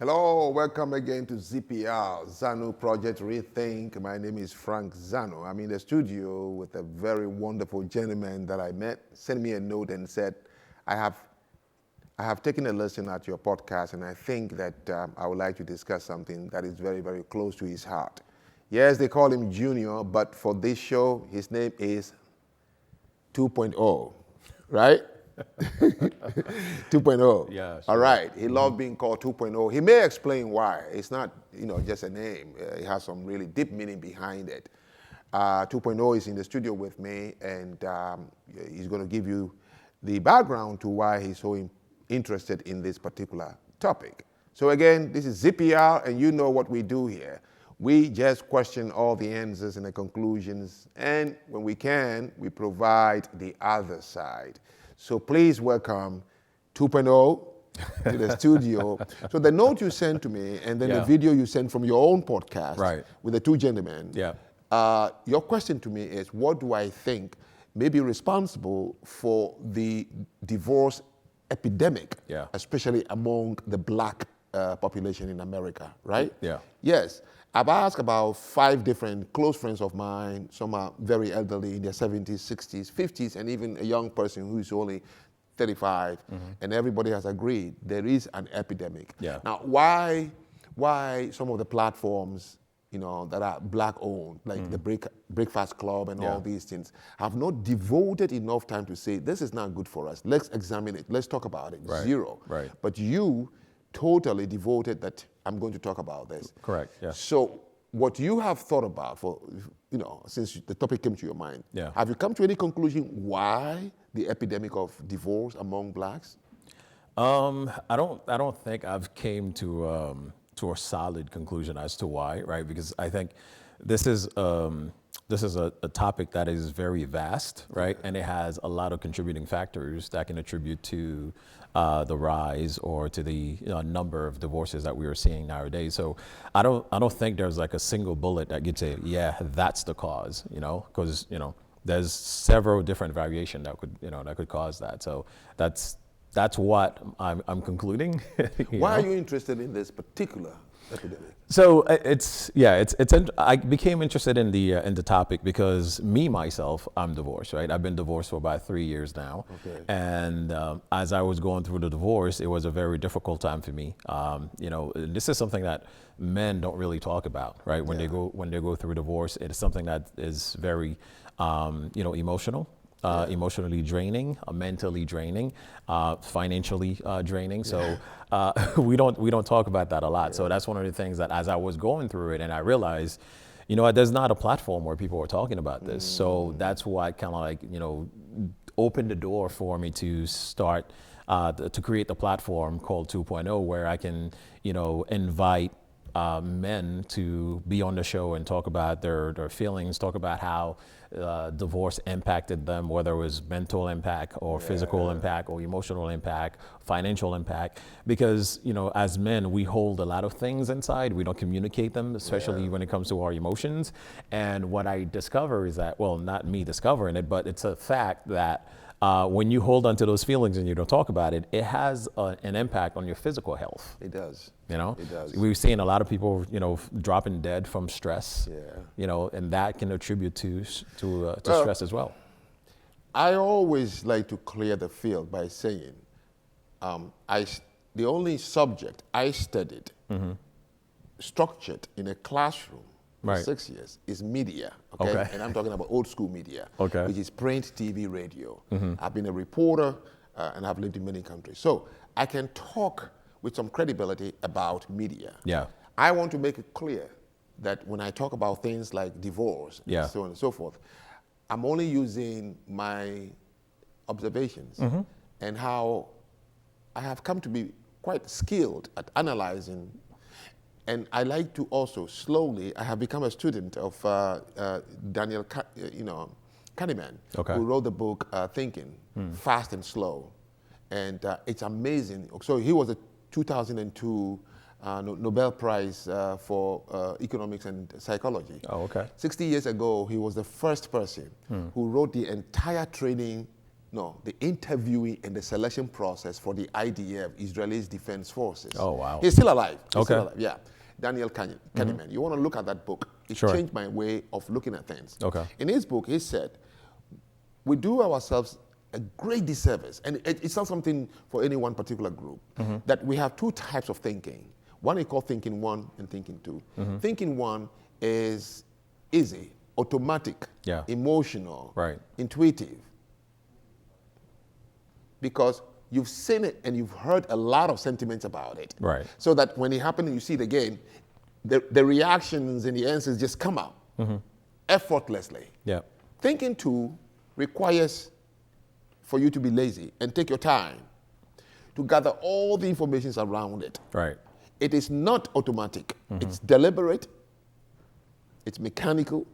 Hello, welcome again to ZPR, Zanu Project Rethink. My name is Franck Zanu. I'm in the studio with a very wonderful gentleman that I met, sent me a note and said, I have taken a listen at your podcast and I think that I would like to discuss something that is very, very close to his heart. Yes, they call him Junior, but for this show, his name is 2.0, right? 2.0. Yeah, sure. All right. He loved being called 2.0. He may explain why. It's not, just a name. It has some really deep meaning behind it. 2.0 is in the studio with me, and he's going to give you the background to why he's so interested in this particular topic. So again, this is ZPR, and you know what we do here. We just question all the answers and the conclusions, and when we can, we provide the other side. So please welcome 2.0 to the studio. So the note you sent to me and then the video you sent from your own podcast with the two gentlemen, your question to me is, what do I think may be responsible for the divorce epidemic, especially among the black population in America, right? Yeah. Yes. I've asked about 5 different close friends of mine. Some are very elderly in their 70s, 60s, 50s, and even a young person who is only 35. And everybody has agreed there is an epidemic. Yeah. Now, why some of the platforms, that are black-owned, like the Breakfast Club and all these things, have not devoted enough time to say, this is not good for us. Let's examine it. Let's talk about it. Zero. Right. But you totally devoted that I'm going to talk about this. Correct, yeah. So what you have thought about for, since the topic came to your mind, have you come to any conclusion why the epidemic of divorce among blacks? I don't think I've came to a solid conclusion as to why, right? Because I think this is a topic that is very vast, right? And it has a lot of contributing factors that can attribute to the rise or to the number of divorces that we are seeing nowadays. So I don't think there's like a single bullet that you'd say, yeah, that's the cause, because there's several different variations that could cause that. So that's what I'm concluding. Why are you interested in this particular epidemic? So I became interested in the topic because myself, I'm divorced, right? I've been divorced for about 3 years now. Okay. And as I was going through the divorce, it was a very difficult time for me. This is something that men don't really talk about, right? When they go through divorce, it is something that is very, emotional. Emotionally draining, mentally draining, financially draining. So we don't talk about that a lot. So that's one of the things that as I was going through it and I realized, there's not a platform where people are talking about this. So that's why kind of like, opened the door for me to start to create the platform called 2.0 where I can, invite men to be on the show and talk about their feelings, talk about how divorce impacted them, whether it was mental impact or physical impact or emotional impact, financial impact. Because, as men, we hold a lot of things inside. We don't communicate them, especially when it comes to our emotions. And what I discover is that, well, not me discovering it, but it's a fact that when you hold onto those feelings and you don't talk about it, it has an impact on your physical health. It does. It does. We've seen a lot of people, dropping dead from stress. And that can attribute to stress as well. I always like to clear the field by saying, the only subject I studied, structured in a classroom for 6 years, is media. Okay? And I'm talking about old school media, which is print, TV, radio. I've been a reporter and I've lived in many countries. So I can talk with some credibility about media. I want to make it clear that when I talk about things like divorce and so on and so forth, I'm only using my observations and how I have come to be quite skilled at analyzing. And I like to also I have become a student of Daniel Kahneman, who wrote the book Thinking, Fast and Slow. And it's amazing. So he was a 2002 Nobel Prize for Economics and Psychology. 60 years ago, he was the first person who wrote the entire training No, the interviewing and the selection process for the IDF, Israel's Defense Forces. Oh, wow. He's still alive. Okay. Still alive. Yeah. Daniel Kahneman. You want to look at that book. It changed my way of looking at things. Okay. In his book, he said, we do ourselves a great disservice, and it's not something for any one particular group, that we have two types of thinking. One is called thinking one and thinking two. Thinking one is easy, automatic, emotional, intuitive. Because you've seen it and you've heard a lot of sentiments about it. Right. So that when it happens and you see it again, the reactions and the answers just come out effortlessly. Yeah. Thinking two requires for you to be lazy and take your time to gather all the information around it. Right. It is not automatic. It's deliberate. It's mechanical.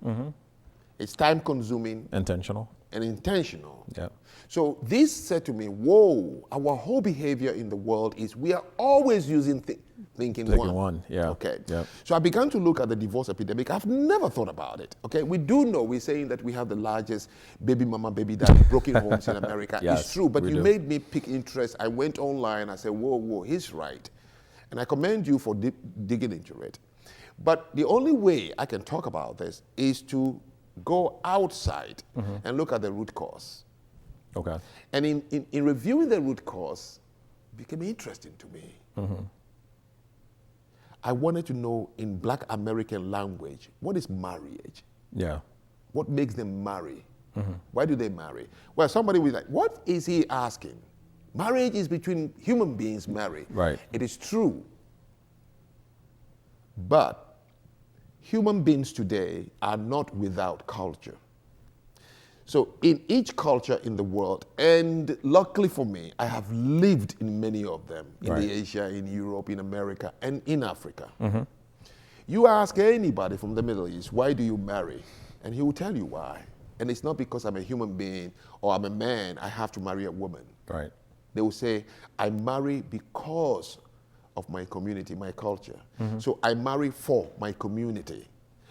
It's time consuming. Intentional. And intentional. Yeah. So this said to me, whoa, our whole behavior in the world is we are always using thinking one. Yeah. Okay. Yep. So I began to look at the divorce epidemic. I've never thought about it. Okay. We do know, we're saying that we have the largest baby mama, baby daddy, broken homes in America. Yes, it's true, but you do. made me pick interest. I went online, I said, whoa, he's right. And I commend you for digging into it. But the only way I can talk about this is to go outside and look at the root cause. Okay. And in reviewing the root cause, it became interesting to me. I wanted to know in Black American language, what is marriage? Yeah. What makes them marry? Why do they marry? Well, somebody was like, what is he asking? Marriage is between human beings marry. Right. It is true. But human beings today are not without culture. So in each culture in the world, and luckily for me, I have lived in many of them, in the Asia, in Europe, in America, and in Africa. You ask anybody from the Middle East, why do you marry? And he will tell you why. And it's not because I'm a human being or I'm a man, I have to marry a woman. Right. They will say, I marry because of my community, my culture. So I marry for my community,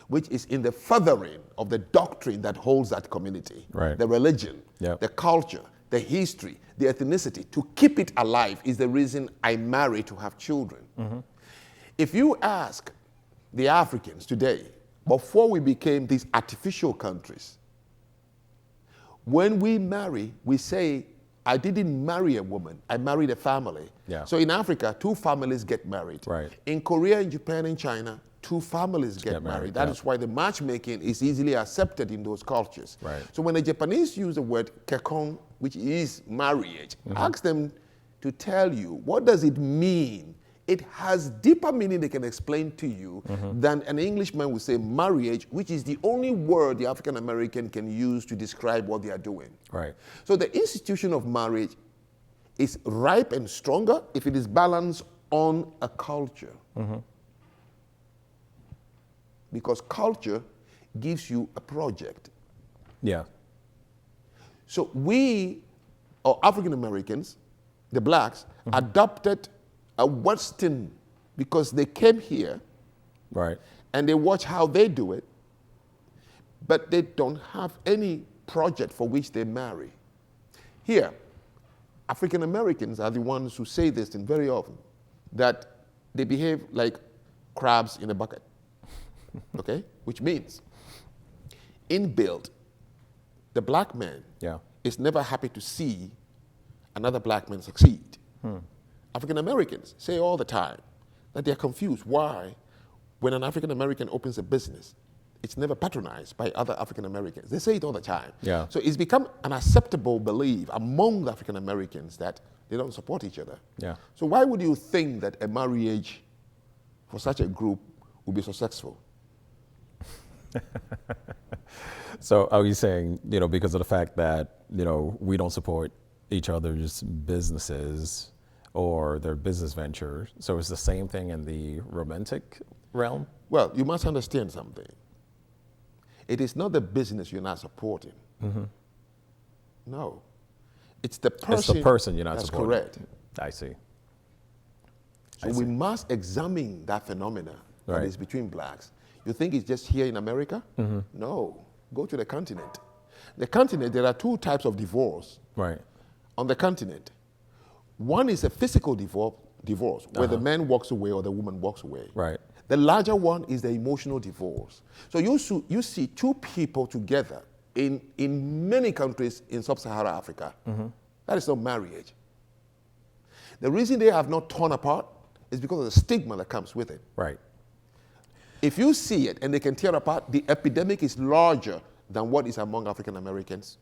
which is in the furthering of the doctrine that holds that community. Right. The religion, the culture, the history, the ethnicity. To keep it alive is the reason I marry to have children. If you ask the Africans today, before we became these artificial countries, when we marry, we say, I didn't marry a woman, I married a family. Yeah. So in Africa, two families get married. Right. In Korea, in Japan, and China, two families get married. That is why the matchmaking is easily accepted in those cultures. Right. So when the Japanese use the word kekon, which is marriage, ask them to tell you, what does it mean? It has deeper meaning they can explain to you than an Englishman would say marriage, which is the only word the African American can use to describe what they are doing. Right. So the institution of marriage is ripe and stronger if it is balanced on a culture. Because culture gives you a project. Yeah. So we, or African Americans, the blacks, adopted a Western, because they came here, right, and they watch how they do it, but they don't have any project for which they marry. Here, African Americans are the ones who say this thing very often, that they behave like crabs in a bucket, okay? Which means, inbuilt, the black man is never happy to see another black man succeed. African Americans say all the time that they're confused why, when an African American opens a business, it's never patronized by other African Americans. They say it all the time. Yeah. So it's become an acceptable belief among the African Americans that they don't support each other. Yeah. So why would you think that a marriage for such a group would be successful? So are you saying, because of the fact that, we don't support each other's businesses or their business ventures, so it's the same thing in the romantic realm? Well, you must understand something. It is not the business you're not supporting. No. It's the person. It's the person you're not supporting. That's correct. I see. So we must examine that phenomena that is between blacks. You think it's just here in America? No. Go to the continent. The continent, there are two types of divorce. Right. On the continent. One is a physical divorce where the man walks away or the woman walks away. Right. The larger one is the emotional divorce. So you see two people together in many countries in sub-Saharan Africa. That is not marriage. The reason they have not torn apart is because of the stigma that comes with it. Right. If you see it and they can tear apart, the epidemic is larger than what is among African Americans.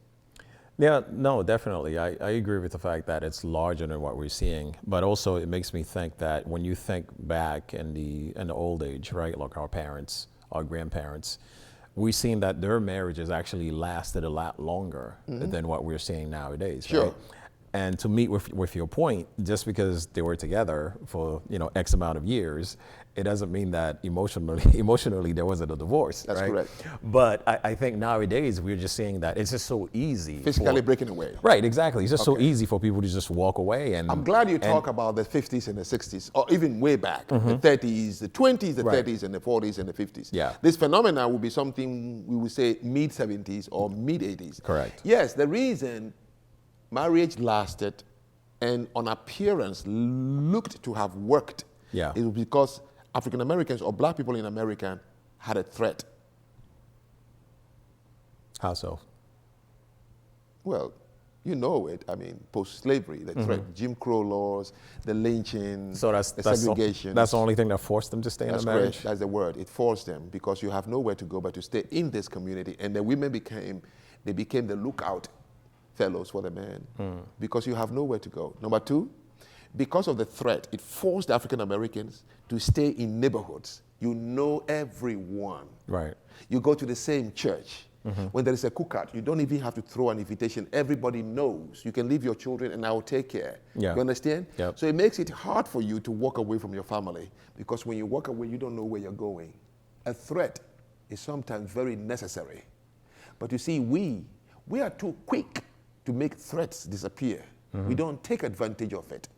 Yeah, no, definitely. I agree with the fact that it's larger than what we're seeing, but also it makes me think that when you think back in the old age, right, like our parents, our grandparents, we've seen that their marriages actually lasted a lot longer than what we're seeing nowadays. Sure. Right? And to meet with your point, just because they were together for X amount of years, it doesn't mean that emotionally there wasn't a divorce. That's right? correct. But I think nowadays we're just seeing that it's just so easy. Physically breaking away. Right, exactly. It's just so easy for people to just walk away. And I'm glad you talk about the 50s and the 60s, or even way back, the 30s, the 20s, the 30s, and the 40s and the 50s. Yeah. This phenomena will be something we would say mid-70s or mid-80s. Correct. Yes, the reason marriage lasted and on appearance looked to have worked is because African Americans or black people in America had a threat. How so? Well, you know it. I mean, post-slavery, the threat, Jim Crow laws, the lynching, the segregation. That's the only thing that forced them to stay in a marriage? Correct. That's the word. It forced them because you have nowhere to go but to stay in this community. And the women became the lookout fellows for the men because you have nowhere to go. Number two, because of the threat, it forced African Americans to stay in neighborhoods. You know everyone. Right. You go to the same church. When there is a cookout, you don't even have to throw an invitation. Everybody knows. You can leave your children and I will take care. Yeah. You understand? Yep. So it makes it hard for you to walk away from your family because when you walk away, you don't know where you're going. A threat is sometimes very necessary. But you see, we are too quick to make threats disappear. We don't take advantage of it.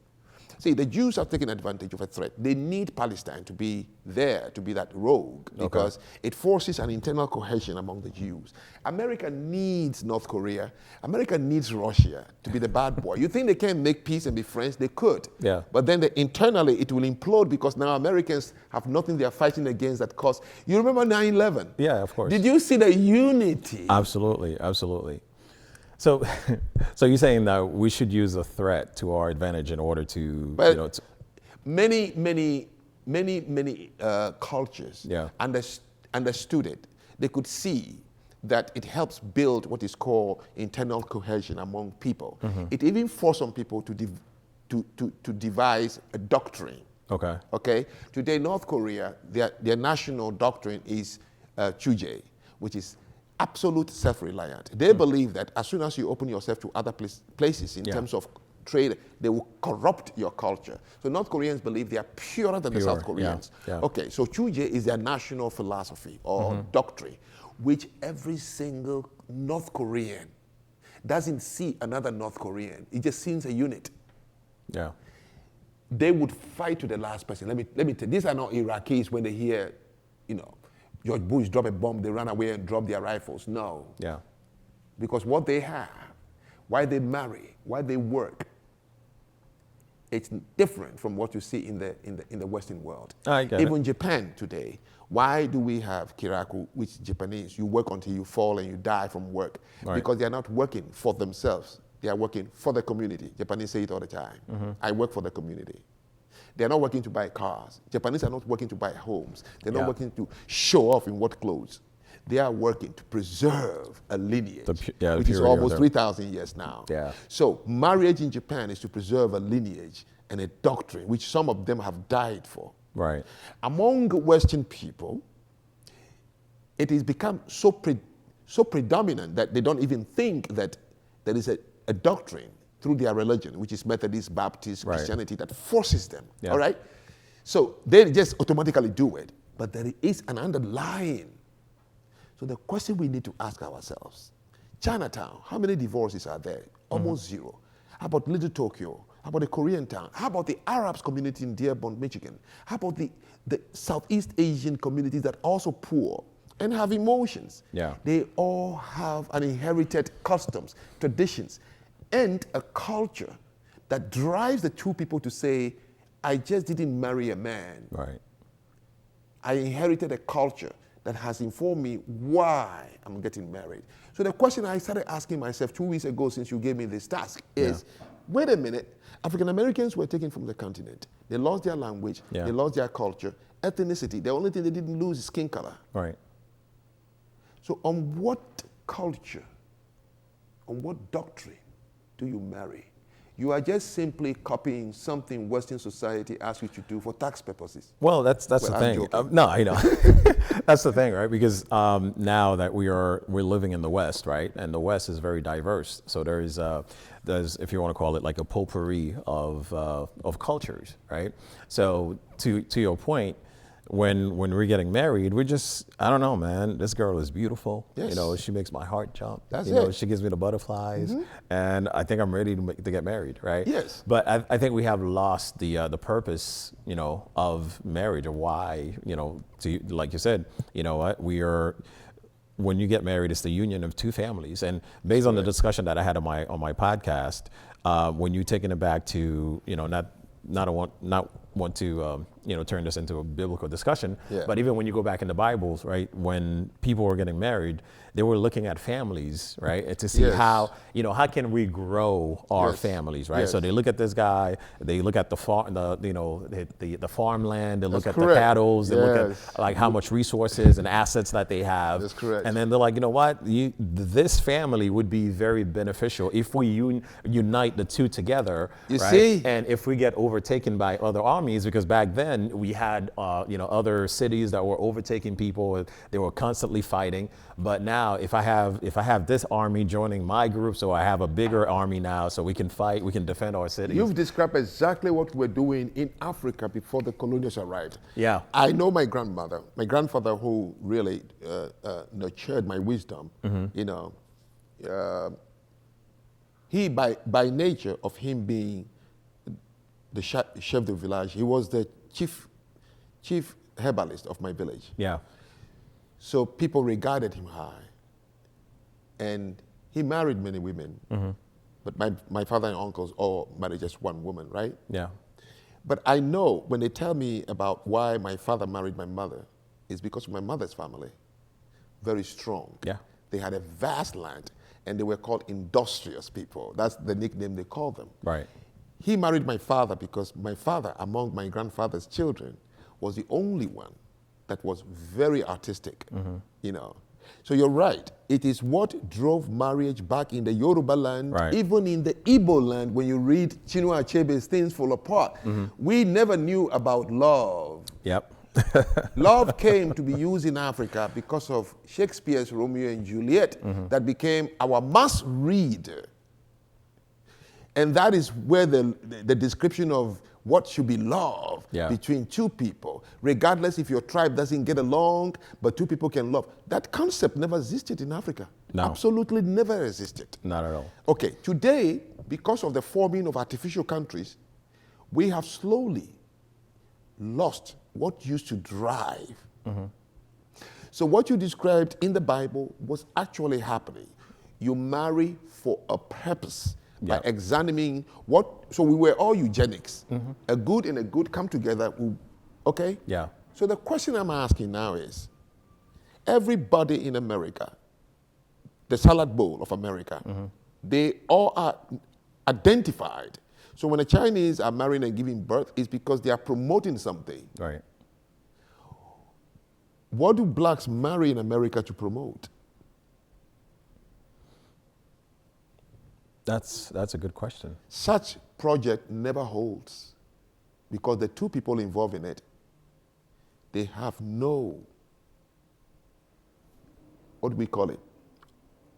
See, the Jews are taking advantage of a threat. They need Palestine to be there, to be that rogue, because it forces an internal cohesion among the Jews. America needs North Korea. America needs Russia to be the bad boy. You think they can make peace and be friends? They could. Yeah. But then internally it will implode because now Americans have nothing they are fighting against that cause. You remember 9/11? Yeah, of course. Did you see the unity? Absolutely, absolutely. So you're saying that we should use a threat to our advantage in order to, many cultures understood it. They could see that it helps build what is called internal cohesion among people. It even forced some people to devise a doctrine. Okay. Today, North Korea, their national doctrine is Chuje, which is absolute self-reliant. They believe that as soon as you open yourself to other places in terms of trade, they will corrupt your culture. So North Koreans believe they are purer than the South Koreans. Okay, so Chuje is their national philosophy or doctrine, which every single North Korean doesn't see another North Korean. It just sees a unit. Yeah. They would fight to the last person. Let me tell you, these are not Iraqis when they hear, George Bush drop a bomb, they run away and drop their rifles. No. Yeah. Because what they have, why they marry, why they work, it's different from what you see in the Western world. I get Even Japan today, why do we have kiraku, which Japanese, you work until you fall and you die from work? Right. Because they are not working for themselves. They are working for the community. Japanese say it all the time. I work for the community. They're not working to buy cars. Japanese are not working to buy homes. They're not working to show off in what clothes. They are working to preserve a lineage, which is almost 3,000 years now. Yeah. So marriage in Japan is to preserve a lineage and a doctrine, which some of them have died for. Right. Among Western people, it has become so predominant that they don't even think that there is a doctrine through their religion, which is Methodist, Baptist, Christianity, that forces them, all right? So they just automatically do it, but there is an underlying. So the question we need to ask ourselves, Chinatown, how many divorces are there? Almost zero. How about Little Tokyo? How about the Korean town? How about the Arabs community in Dearborn, Michigan? How about the Southeast Asian communities that are also poor? and have emotions. Yeah. They all have an inherited customs, traditions, and a culture that drives the two people to say, I just didn't marry a man. Right. I inherited a culture that has informed me why I'm getting married. So the question I started asking myself 2 weeks ago since you gave me this task is, wait a minute, African Americans were taken from the continent. They lost their language, they lost their culture, ethnicity. The only thing they didn't lose is skin color. Right. So on what culture, on what doctrine do you marry? You are just simply copying something Western society asks you to do for tax purposes. Well, that's the thing. No, I know. That's the thing, right? Because now that we're living in the West, right, and the West is very diverse. So there's if you want to call it like a potpourri of cultures, right? So to your point, when we're getting married, we're just, I don't know, man, this girl is beautiful. Yes. You know, she makes my heart jump. That's you know, it. she gives me the butterflies, and I think I'm ready to get married, right? Yes. But I think we have lost the purpose, you know, of marriage, or why, you know, like you said, you know what, when you get married, it's the union of two families. And based on the discussion that I had on my podcast, when you're taking it back to, you know, not want to you know, turn this into a biblical discussion, but even when you go back in the Bibles, right, when people were getting married, they were looking at families, right, and to see how, you know, how can we grow our families, right? So they look at this guy, they look at the farmland, they look at the cattle, they look at like how much resources and assets that they have. That's correct. And then they're like, you know what, this family would be very beneficial if we unite the two together, you right? see? And if we get overtaken by other armies, because back then we had you know, other cities that were overtaking people, they were constantly fighting. But now if I have this army joining my group, so I have a bigger army now, so we can fight, we can defend our cities. You've described exactly what we're doing in Africa before the colonials arrived. Yeah. I know my grandfather who really nurtured my wisdom, you know, he by nature of him being the chef de village, he was the chief herbalist of my village. Yeah. So people regarded him high. And he married many women. But my father and uncles all married just one woman, right? Yeah. But I know when they tell me about why my father married my mother, it's because of my mother's family. Very strong. Yeah. They had a vast land, and they were called industrious people. That's the nickname they called them. Right. He married my father because my father, among my grandfather's children, was the only one that was very artistic, you know. So you're right. It is what drove marriage back in the Yoruba land, even in the Igbo land. When you read Chinua Achebe's Things Fall Apart, we never knew about love. Yep. Love came to be used in Africa because of Shakespeare's Romeo and Juliet, that became our must read. And that is where the description of what should be love between two people, regardless if your tribe doesn't get along, but two people can love. That concept never existed in Africa. No. Absolutely never existed. Not at all. Okay, today, because of the forming of artificial countries, we have slowly lost what used to drive. So what you described in the Bible was actually happening. You marry for a purpose. By examining so we were all eugenics. A good and a good come together, okay? Yeah. So the question I'm asking now is, everybody in America, the salad bowl of America, they all are identified. So when the Chinese are marrying and giving birth, it's because they are promoting something. Right. What do blacks marry in America to promote? That's a good question. Such project never holds because the two people involved in it, they have no, what do we call it?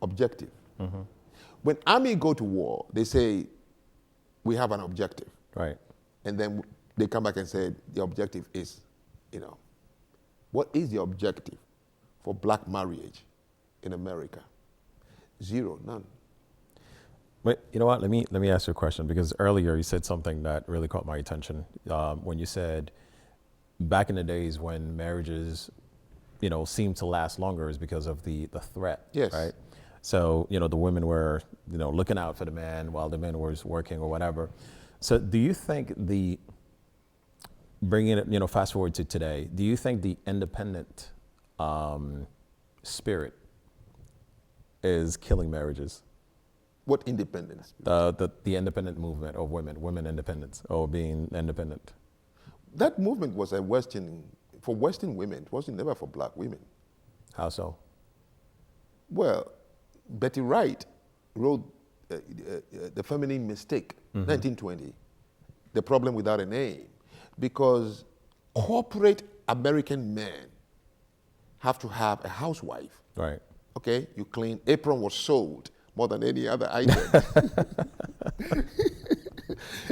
Objective. When army go to war, they say, we have an objective. Right. And then they come back and say, the objective is, you know, what is the objective for black marriage in America? Zero, none. But you know what? Let me ask you a question, because earlier you said something that really caught my attention when you said back in the days when marriages, seem to last longer is because of the threat, yes. right? So, the women were, looking out for the man while the man was working or whatever. So do you think bringing it, fast forward to today, do you think the independent spirit is killing marriages? What independence? The independent movement of women independence, or being independent. That movement was for Western women. It wasn't never for black women. How so? Well, Betty Wright wrote The Feminine Mistake, 1920, The Problem Without a Name, because corporate American men have to have a housewife. Right. Okay, you clean. Apron was sold more than any other item.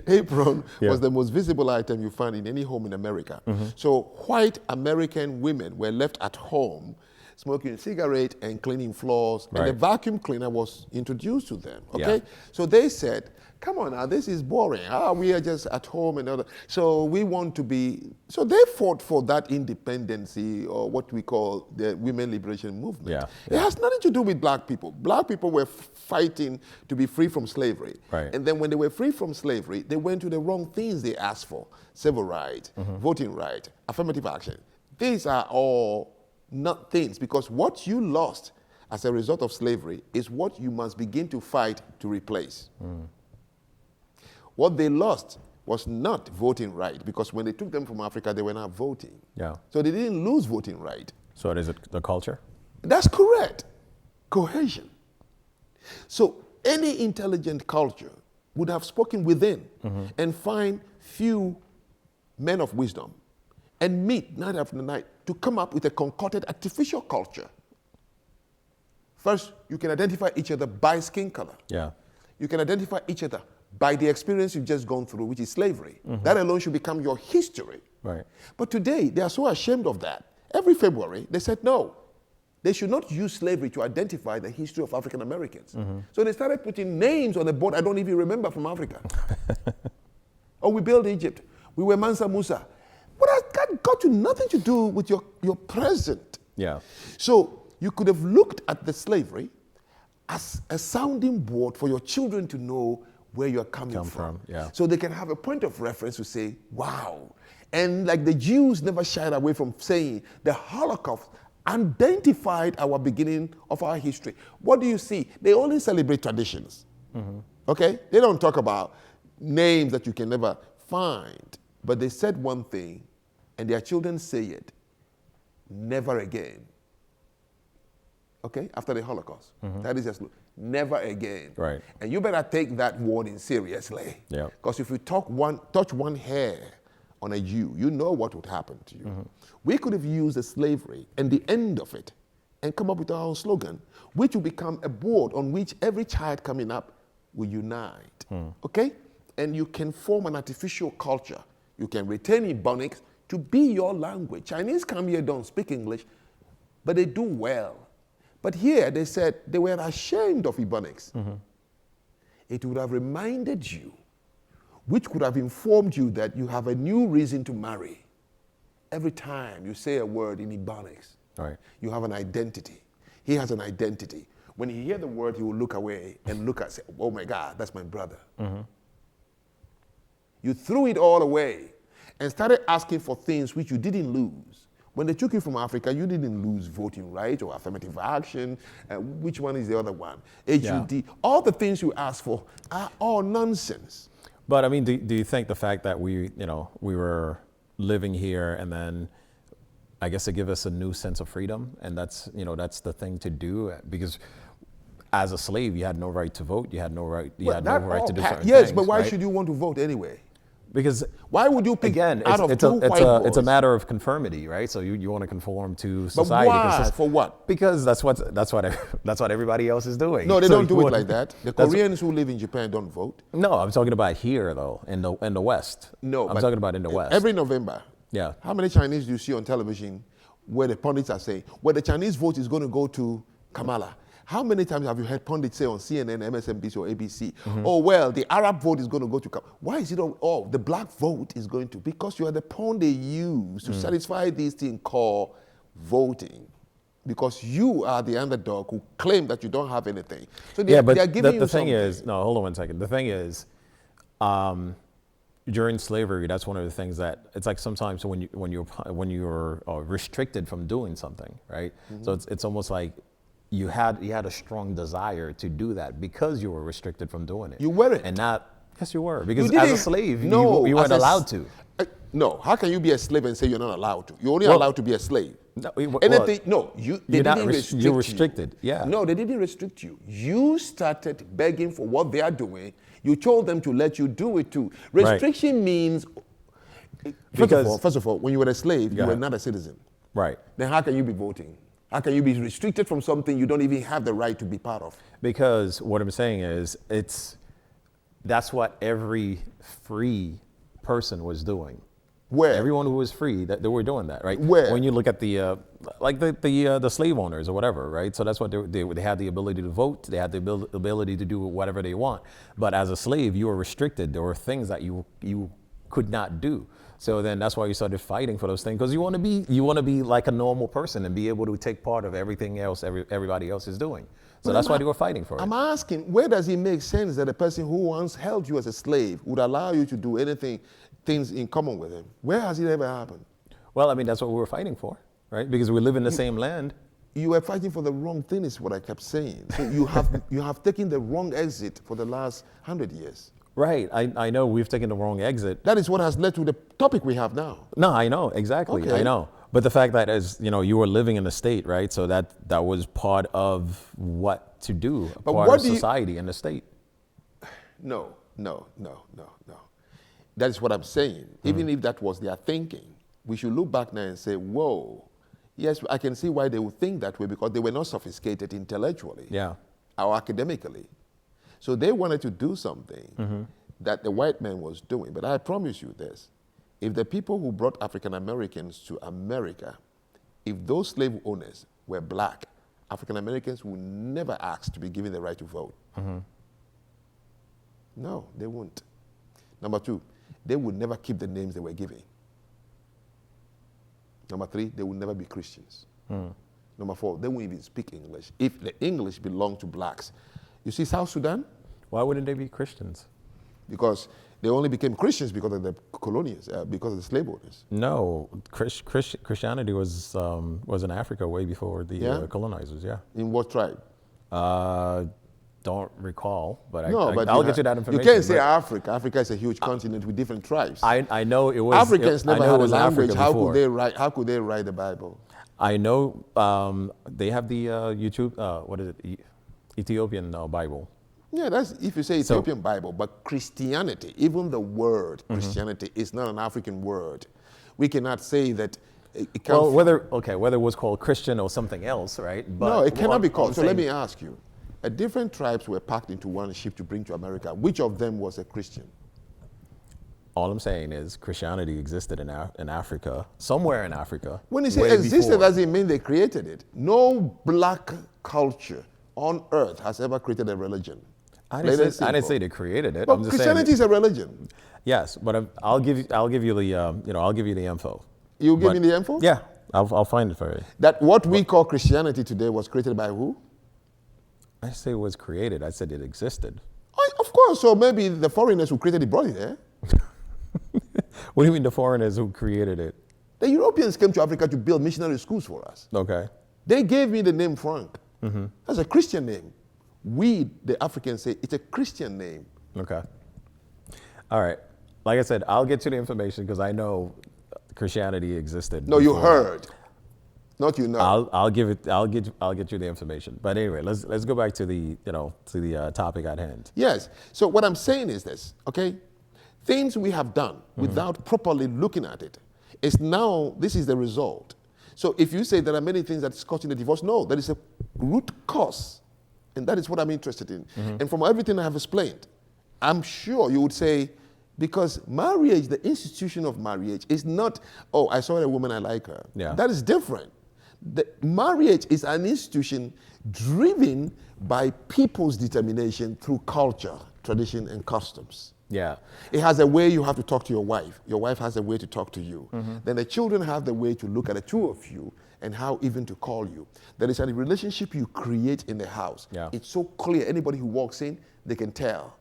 Apron was the most visible item you find in any home in America. So white American women were left at home smoking a cigarette and cleaning floors, and the vacuum cleaner was introduced to them, okay? Yeah. So they said, come on now, this is boring. We are just at home and other. So we want to be, so they fought for that independency, or what we call the women liberation movement. Yeah. It has nothing to do with black people. Black people were fighting to be free from slavery. Right. And then when they were free from slavery, they went to the wrong things they asked for. Civil rights, voting rights, affirmative action. These are all not things, because what you lost as a result of slavery is what you must begin to fight to replace. What they lost was not voting right, because when they took them from Africa, they were not voting. Yeah. So they didn't lose voting right. So is it the culture? That's correct. Cohesion. So any intelligent culture would have spoken within and find few men of wisdom and meet night after night to come up with a concocted artificial culture. First, you can identify each other by skin color. Yeah. You can identify each other by the experience you've just gone through, which is slavery. That alone should become your history. Right. But today, they are so ashamed of that. Every February, they said no. They should not use slavery to identify the history of African Americans. So they started putting names on the board I don't even remember from Africa. Oh, we built Egypt. We were Mansa Musa. But that got nothing to do with your present. Yeah. So you could have looked at the slavery as a sounding board for your children to know where you're coming from. Yeah. So they can have a point of reference to say, wow. And like the Jews never shied away from saying the Holocaust identified our beginning of our history. What do you see? They only celebrate traditions. Okay? They don't talk about names that you can never find. But they said one thing, and their children say it, never again. Okay? After the Holocaust. That is just never again. Right. And you better take that warning seriously. Yeah. Because if you touch one hair on a Jew, you know what would happen to you. We could have used the slavery and the end of it and come up with our own slogan, which will become a board on which every child coming up will unite. Okay? And you can form an artificial culture. You can retain Ebonics to be your language. Chinese come here, don't speak English, but they do well. But here they said they were ashamed of Ebonics. It would have reminded you, which could have informed you that you have a new reason to marry. Every time you say a word in Ebonics, you have an identity. He has an identity. When he hears the word, he will look away and look at, say, oh my God, that's my brother. You threw it all away and started asking for things which you didn't lose. When they took you from Africa, you didn't lose voting rights or affirmative action. Which one is the other one? HUD. Yeah. All the things you asked for are all nonsense. But I mean, do you think the fact that we were living here and then I guess it give us a new sense of freedom, and that's the thing to do, because as a slave, you had no right to vote. You had no right. You had no right to do certain things. Yes, but why should you want to vote anyway? Because why would you pick again? Out it's a matter of conformity, right? So you want to conform to society. But why? For what? Because that's what everybody else is doing. No, they don't do it like that. The Koreans who live in Japan don't vote. No, I'm talking about here though, in the West. No, I'm talking about in the West. Every November. Yeah. How many Chinese do you see on television where the pundits are saying, well, the Chinese vote is going to go to Kamala? How many times have you heard pundits say on CNN, MSNBC, or ABC, oh, well, the Arab vote is going to go to Kamala? Why is it all, the black vote is going to? Because you are the pawn they use to satisfy these things called voting because you are the underdog who claim that you don't have anything. So they are giving you the thing something. is, no, hold on 1 second. The thing is, during slavery, that's one of the things that it's like sometimes when you're restricted from doing something, right? Mm-hmm. So it's almost like you had a strong desire to do that because you were restricted from doing it. You weren't, and not yes, you were because as a slave, you weren't allowed to. No, how can you be a slave and say you're not allowed to? You're only allowed to be a slave. No, you're restricted. Yeah. No, they didn't restrict you. You started begging for what they are doing. You told them to let you do it too. Restriction means, first of all, when you were a slave, you were not a citizen. Right. Then how can you be voting? How can you be restricted from something you don't even have the right to be part of? Because what I'm saying is, that's what every free person was doing. Where? Everyone who was free, that they were doing that, right? Where? When you look at the slave owners or whatever, right? So that's what they had the ability to vote. They had the ability to do whatever they want. But as a slave, you were restricted. There were things that you could not do. So then that's why you started fighting for those things, because you want to be like a normal person and be able to take part of everything else everybody else is doing. So that's why they were fighting for it. I'm asking, where does it make sense that a person who once held you as a slave would allow you to do things in common with him? Where has it ever happened? Well, I mean, that's what we were fighting for, right? Because we live in the same land. You were fighting for the wrong thing is what I kept saying. So you have taken the wrong exit for the last 100 years. Right, I know we've taken the wrong exit. That is what has led to the topic we have now. No, I know, exactly, okay. I know. But the fact that you were living in the state, right? So that was part of what to do, part of society in the state. No. That is what I'm saying. Even if that was their thinking, we should look back now and say, whoa, yes, I can see why they would think that way, because they were not sophisticated intellectually or academically. So they wanted to do something that the white man was doing. But I promise you this, if the people who brought African Americans to America, if those slave owners were black, African Americans would never ask to be given the right to vote. No, they won't. Number two, they would never keep the names they were giving. Number three, they would never be Christians. Number four, they wouldn't even speak English if the English belonged to blacks. You see South Sudan? Why wouldn't they be Christians? Because they only became Christians because of the colonials, because of the slave owners. No, Christianity was in Africa way before the colonizers, In what tribe? Don't recall, but but I'll get you that information. You can't say Africa. Africa is a huge continent with different tribes. I know it was. Africans never had a language. How could they write the Bible? I know they have the YouTube. What is it? Ethiopian Bible. Yeah, that's if you say Ethiopian Bible, but Christianity, even the word Christianity is not an African word. We cannot say that it well, whether it was called Christian or something else, right? But no, it cannot be called. So let me ask you, different tribes were packed into one ship to bring to America. Which of them was a Christian? All I'm saying is Christianity existed in Africa, somewhere in Africa. When you say existed, doesn't mean they created it. No black culture on earth has ever created a religion. I didn't say they created it. But I'm just Christianity is a religion. Yes, but I'll give you the info. You give me the info? Yeah, I'll find it for you. That what we call Christianity today was created by who? I say it was created. I said it existed. Of course. So maybe the foreigners who created it brought it there. What do you mean the foreigners who created it? The Europeans came to Africa to build missionary schools for us. Okay. They gave me the name Franck. That's a Christian name. We, the Africans, say it's a Christian name. Okay. All right. Like I said, I'll get you the information because I know Christianity existed. No, you heard. Not you know. I'll get you the information. But anyway, let's go back to the topic at hand. Yes. So what I'm saying is this, okay? Things we have done without properly looking at it is now, this is the result. So if you say there are many things that's causing the divorce, no, there is a root cause. And that is what I'm interested in. And from everything I have explained, I'm sure you would say, because marriage, the institution of marriage is not, oh, I saw a woman, I like her. Yeah. That is different. The marriage is an institution driven by people's determination through culture, tradition, and customs. Yeah. It has a way you have to talk to your wife. Your wife has a way to talk to you. Then the children have the way to look at the two of you and how even to call you. There is a relationship you create in the house. Yeah. It's so clear. Anybody who walks in, they can tell.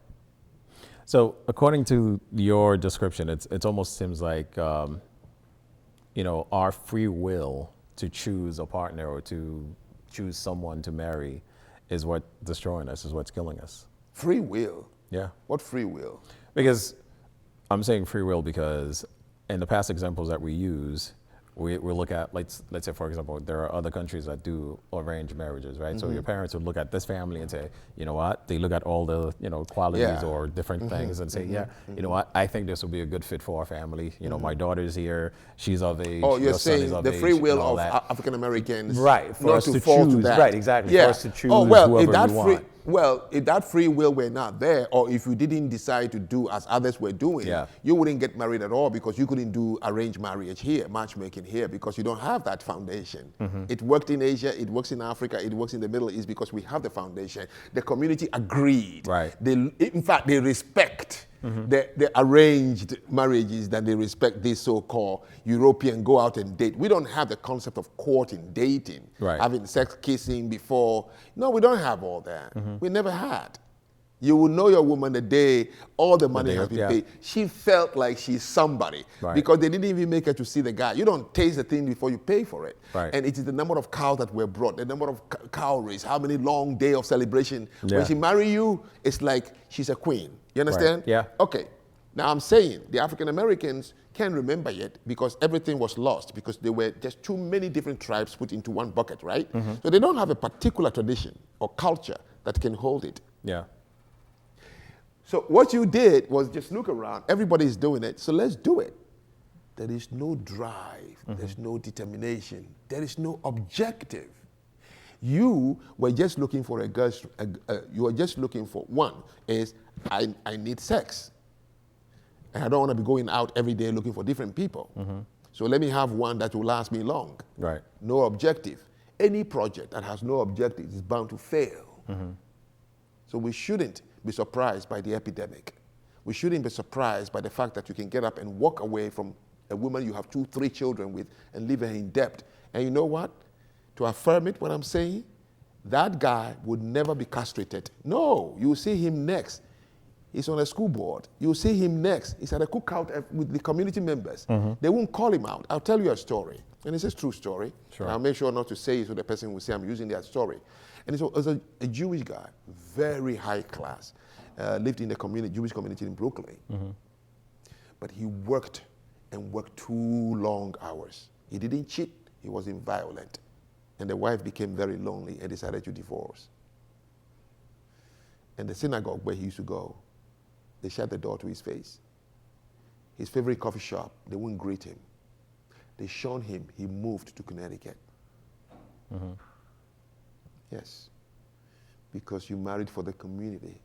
So according to your description, it almost seems like, our free will to choose a partner or to choose someone to marry is what destroying us, is what's killing us. Free will? Yeah. What free will? Because I'm saying free will because in the past examples that we use, we look at, let's say, for example, there are other countries that do arranged marriages, right? So your parents would look at this family and say, you know what? They look at all the, qualities or different things and say, you know what? I think this will be a good fit for our family. My daughter's here. She's of age. Oh, you're saying the free will of African Americans, right? For us to choose, right? Exactly. Yeah. For us to choose whoever we want. Well, if that free will were not there, or if you didn't decide to do as others were doing, you wouldn't get married at all because you couldn't do arranged marriage here, matchmaking here, because you don't have that foundation. It worked in Asia, it works in Africa, it works in the Middle East because we have the foundation. The community agreed. Right. In fact, they respect the arranged marriages than they respect this so-called European go out and date. We don't have the concept of courting, dating, having sex, kissing before. No, we don't have all that. We never had. You will know your woman the day all the money has been paid. She felt like she's somebody because they didn't even make her to see the guy. You don't taste the thing before you pay for it. And it is the number of cows that were brought, the number of cowries, how many long day of celebration. When she marry you, it's like she's a queen. You understand? Yeah. Okay. Now I'm saying the African Americans can't remember yet because everything was lost because there were just too many different tribes put into one bucket, right? So they don't have a particular tradition or culture that can hold it. Yeah. So what you did was just look around. Everybody's doing it, so let's do it. There is no drive. There's no determination. There is no objective. You were just looking for you were just looking for one is I need sex. And I don't want to be going out every day looking for different people. So let me have one that will last me long. Right. No objective. Any project that has no objective is bound to fail. So we shouldn't be surprised by the epidemic. We shouldn't be surprised by the fact that you can get up and walk away from a woman you have 2, 3 children with and leave her in debt. And you know what? To affirm it, what I'm saying, that guy would never be castrated. No, you will see him next. He's on a school board. You'll see him next. He's at a cookout with the community members. They won't call him out. I'll tell you a story. And it's a true story. Sure. I'll make sure not to say it so the person will say I'm using that story. And so as a Jewish guy, very high class, lived in the Jewish community in Brooklyn. But he worked and worked too long hours. He didn't cheat. He wasn't violent. And the wife became very lonely and decided to divorce. And the synagogue where he used to go, they shut the door to his face. His favorite coffee shop, they wouldn't greet him. They shunned him. He moved to Connecticut. Yes. Because you married for the community.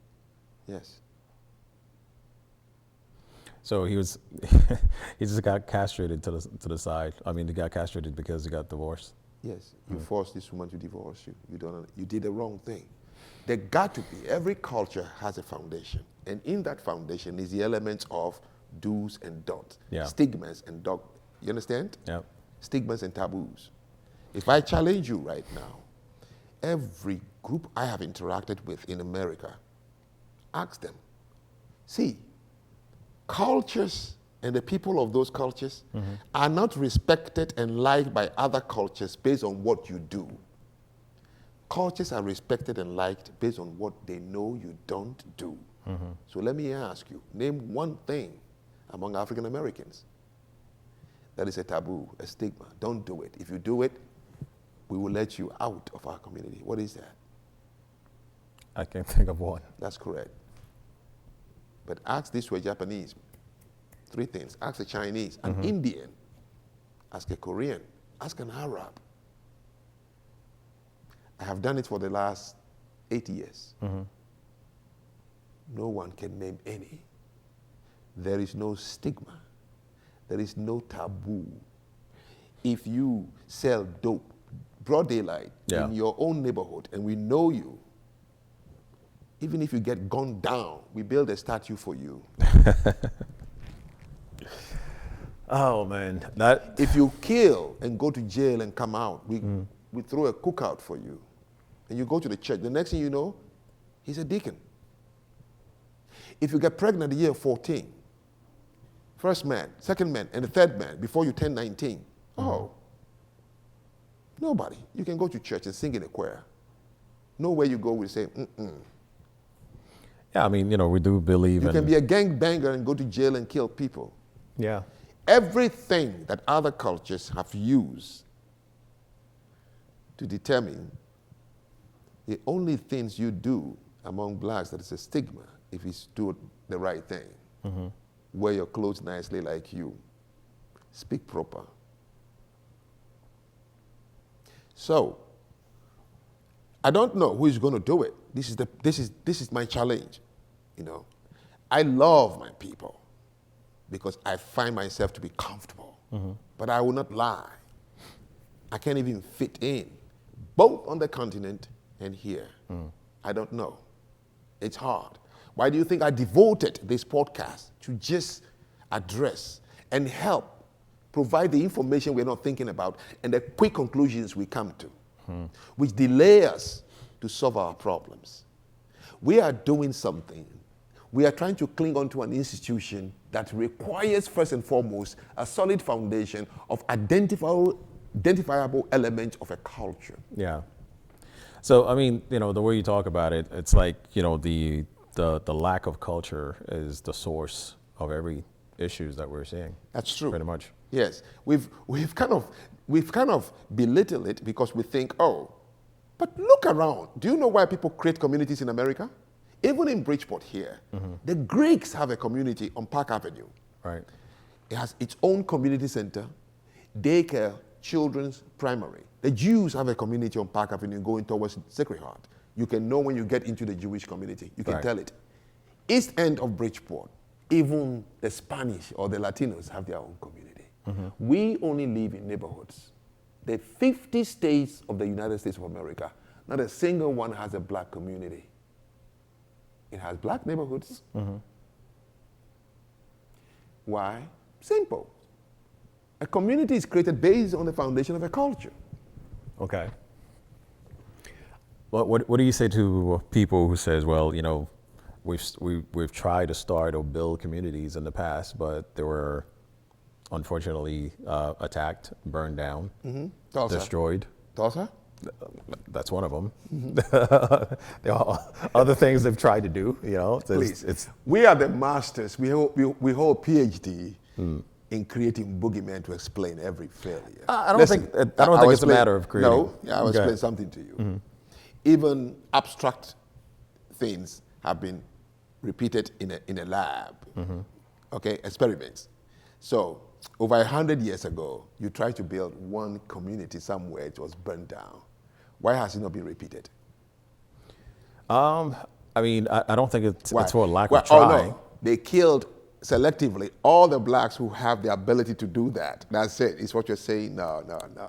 Yes. So he just got castrated to the side. I mean, he got castrated because he got divorced. Yes. You forced this woman to divorce you. You did the wrong thing. There got to be, every culture has a foundation. And in that foundation is the elements of do's and don'ts, stigmas and dogmas. You understand? Yeah. Stigmas and taboos. If I challenge you right now, every group I have interacted with in America, ask them. See, cultures and the people of those cultures are not respected and liked by other cultures based on what you do. Cultures are respected and liked based on what they know you don't do. So let me ask you, name one thing among African Americans that is a taboo, a stigma. Don't do it. If you do it, we will let you out of our community. What is that? I can't think of one. That's correct. But ask this to a Japanese. 3 things. Ask a Chinese, an Indian, ask a Korean, ask an Arab. I have done it for the last 8 years. No one can name any. There is no stigma. There is no taboo. If you sell dope, broad daylight, in your own neighborhood, and we know you, even if you get gunned down, we build a statue for you. Oh man, if you kill and go to jail and come out, we throw a cookout for you. And you go to the church. The next thing you know, he's a deacon. If you get pregnant at the year 14, first man, second man, and the third man, before you turn 19, nobody. You can go to church and sing in a choir. Nowhere you go will say, Yeah, I mean, we do believe you can be a gangbanger and go to jail and kill people. Yeah. Everything that other cultures have used to determine the only things you do among blacks that is a stigma if you do the right thing. Wear your clothes nicely like you. Speak proper. So, I don't know who is going to do it. This is my challenge. I love my people because I find myself to be comfortable. But I will not lie. I can't even fit in, both on the continent and here. I don't know. It's hard. Why do you think I devoted this podcast to just address and help provide the information we're not thinking about and the quick conclusions we come to, which delay us to solve our problems? We are doing something. We are trying to cling on to an institution that requires, first and foremost, a solid foundation of identifiable elements of a culture. Yeah. So, I mean, the way you talk about it, it's like, the lack of culture is the source of every issues that we're seeing. That's true. Pretty much. Yes. We've kind of belittled it because we think, but look around. Do you know why people create communities in America? Even in Bridgeport here, the Greeks have a community on Park Avenue. Right. It has its own community center, daycare, children's primary. The Jews have a community on Park Avenue going towards Sacred Heart. You can know when you get into the Jewish community. You can tell it. East end of Bridgeport, even the Spanish or the Latinos have their own community. We only live in neighborhoods. The 50 states of the United States of America, not a single one has a black community. It has black neighborhoods. Why? Simple. A community is created based on the foundation of a culture. Okay. Well, what do you say to people who says, well, we've tried to start or build communities in the past, but they were unfortunately attacked, burned down, destroyed. Tulsa? That's one of them. There are other things they've tried to do. Please, we are the masters. We hold PhD in creating boogeymen to explain every failure. I don't think it's a matter of creating. No, I'll explain something to you. Even abstract things have been repeated in a lab. Okay, experiments. So over 100 years ago, you tried to build one community somewhere, it was burned down. Why has it not been repeated? I mean, I don't think it's for a lack of trying. No. They killed selectively all the blacks who have the ability to do that. That's it. Is what you're saying? No.